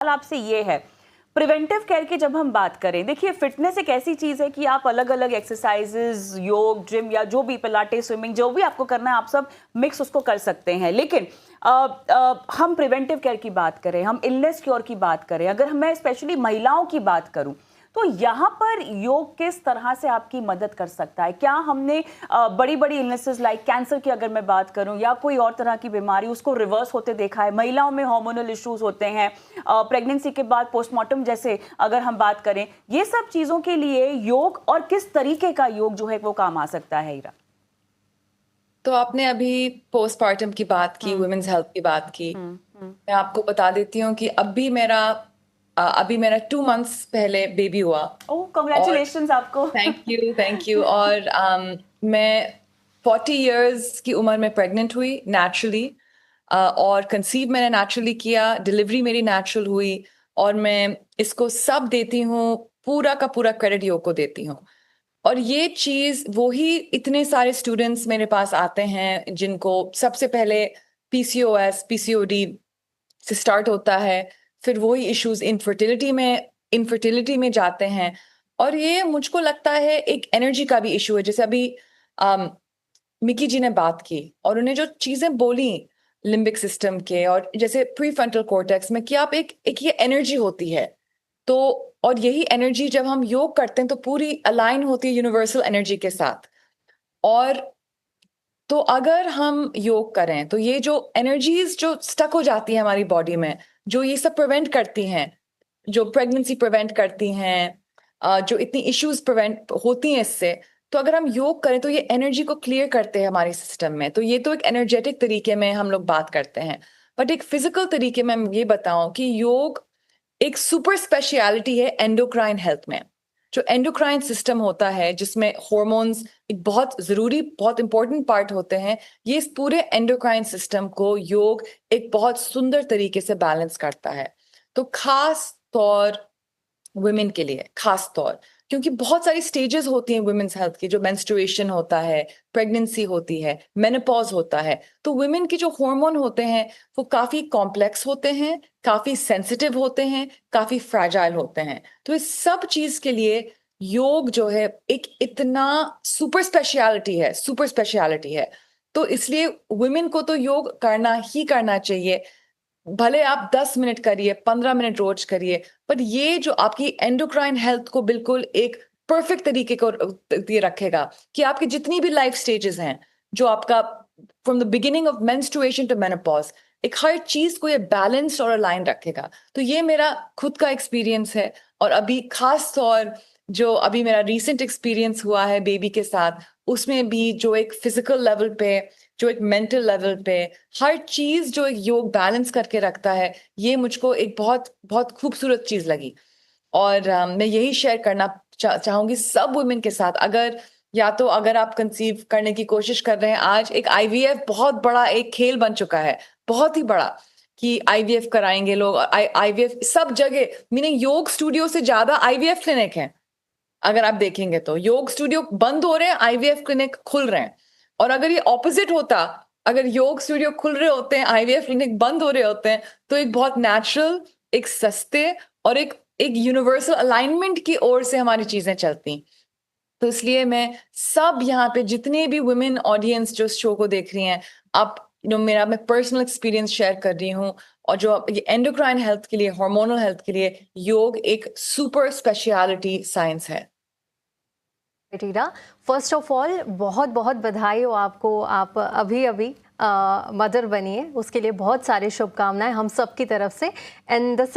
सवाल आपसे ये है, प्रिवेंटिव केयर की जब हम बात करें, देखिए फिटनेस एक ऐसी चीज है कि आप अलग अलग एक्सरसाइजेज, योग, जिम या जो भी पिलाटे, स्विमिंग, जो भी आपको करना है आप सब मिक्स उसको कर सकते हैं। लेकिन हम प्रिवेंटिव केयर की बात करें, हम इलनेस क्योर की बात करें, अगर मैं स्पेशली महिलाओं की बात करूं तो यहाँ पर योग किस तरह से आपकी मदद कर सकता है? क्या हमने बड़ी बड़ी इलनेसेस लाइक कैंसर की अगर मैं बात करूं या कोई और तरह की बीमारी उसको रिवर्स होते देखा है? महिलाओं में हार्मोनल इश्यूज होते हैं, प्रेगनेंसी के बाद पोस्टमार्टम जैसे अगर हम बात करें, ये सब चीजों के लिए योग और किस तरीके का योग जो है वो काम आ सकता है? हीरा, तो आपने अभी पोस्टमार्टम की बात की, वुमेन्स हेल्थ की बात की। मैं आपको बता देती हूँ कि अभी मेरा 2 मंथ्स पहले बेबी हुआ। ओह, कांग्रेचुलेशंस आपको। Thank you. और मैं 40 इयर्स की उम्र में प्रेग्नेंट हुई नेचुरली, और कंसीव मैंने नेचुरली किया, डिलीवरी मेरी नेचुरल हुई, और मैं इसको सब देती हूँ, पूरा का पूरा क्रेडिट योग को देती हूँ। और ये चीज वही इतने सारे स्टूडेंट्स मेरे पास आते हैं जिनको सबसे पहले पीसीओएस, पीसीओडी से स्टार्ट होता है, फिर वही इश्यूज इनफर्टिलिटी में जाते हैं। और ये मुझको लगता है एक एनर्जी का भी इशू है। जैसे अभी मिकी जी ने बात की और उन्हें जो चीजें बोली लिम्बिक सिस्टम के और जैसे प्रीफ्रंटल कॉर्टेक्स में, कि आप एक ये एनर्जी होती है, तो और यही एनर्जी जब हम योग करते हैं तो पूरी अलाइन होती है यूनिवर्सल एनर्जी के साथ। और तो अगर हम योग करें तो ये जो एनर्जीज जो स्टक हो जाती है हमारी बॉडी में, जो ये सब प्रिवेंट करती हैं, जो प्रेगनेंसी प्रिवेंट करती हैं, जो इतनी इश्यूज प्रिवेंट होती हैं इससे, तो अगर हम योग करें तो ये एनर्जी को क्लियर करते हैं हमारे सिस्टम में। तो ये तो एक एनर्जेटिक तरीके में हम लोग बात करते हैं। बट एक फिजिकल तरीके में मैं ये बताऊं कि योग एक सुपर स्पेशलिटी है एंडोक्राइन हेल्थ में। जो एंडोक्राइन सिस्टम होता है जिसमें हॉर्मोन्स एक बहुत जरूरी, बहुत इंपॉर्टेंट पार्ट होते हैं, ये इस पूरे एंडोक्राइन सिस्टम को योग एक बहुत सुंदर तरीके से बैलेंस करता है। तो खास तौर वुमेन के लिए, खास तौर क्योंकि बहुत सारी स्टेजेस होती हैं वुमेन्स हेल्थ की, जो मेंस्ट्रुएशन होता है, प्रेगनेंसी होती है, मेनोपॉज होता है। तो वुमेन के जो हार्मोन होते हैं वो काफी कॉम्प्लेक्स होते हैं, काफी सेंसिटिव होते हैं, काफी फ्रैजाइल होते हैं। तो इस सब चीज के लिए योग जो है एक इतना सुपर स्पेशलिटी है। तो इसलिए वुमेन को तो योग करना ही करना चाहिए। भले आप 10 मिनट करिए, 15 मिनट रोज करिए, पर ये जो आपकी एंडोक्राइन हेल्थ को बिल्कुल एक परफेक्ट तरीके को ये रखेगा कि आपकी जितनी भी लाइफ स्टेजेस हैं, जो आपका from the beginning of menstruation to menopause, एक हर चीज को ये बैलेंस्ड और अलाइन रखेगा। तो ये मेरा खुद का एक्सपीरियंस है। और अभी खास तौर जो अभी मेरा रीसेंट एक्सपीरियंस हुआ है बेबी के साथ, उसमें भी जो एक फिजिकल लेवल पे, जो एक मेंटल लेवल पे, हर चीज जो एक योग बैलेंस करके रखता है, ये मुझको एक बहुत बहुत खूबसूरत चीज लगी। और मैं यही शेयर करना चाहूंगी सब वुमेन के साथ। अगर या तो अगर आप कंसीव करने की कोशिश कर रहे हैं, आज एक आईवीएफ बहुत बड़ा एक खेल बन चुका है, बहुत ही बड़ा, कि आईवीएफ कराएंगे लोग। आईवीएफ सब जगह, मीनिंग योग स्टूडियो से ज्यादा आईवीएफ क्लिनिक है। अगर आप देखेंगे तो योग स्टूडियो बंद हो रहे हैं, आईवीएफ क्लिनिक खुल रहे हैं। और अगर ये ऑपोजिट होता, अगर योग स्टूडियो खुल रहे होते हैं, आईवीएफ क्लिनिक बंद हो रहे होते हैं, तो एक बहुत नेचुरल, एक सस्ते और एक यूनिवर्सल अलाइनमेंट की ओर से हमारी चीजें चलती। तो इसलिए मैं सब यहाँ पे जितने भी वुमेन ऑडियंस जो शो को देख रही हैं, आप मेरा मैं पर्सनल एक्सपीरियंस शेयर कर रही हूँ। और जो ये एंडोक्राइन हेल्थ के लिए, हार्मोनल हेल्थ के लिए योग एक सुपर स्पेशलिटी साइंस है। रीना, फर्स्ट ऑफ ऑल बहुत बहुत बधाई हो आपको। आप अभी अभी मदर बनी है, उसके लिए बहुत सारी शुभकामनाएं हम सब की तरफ से। And the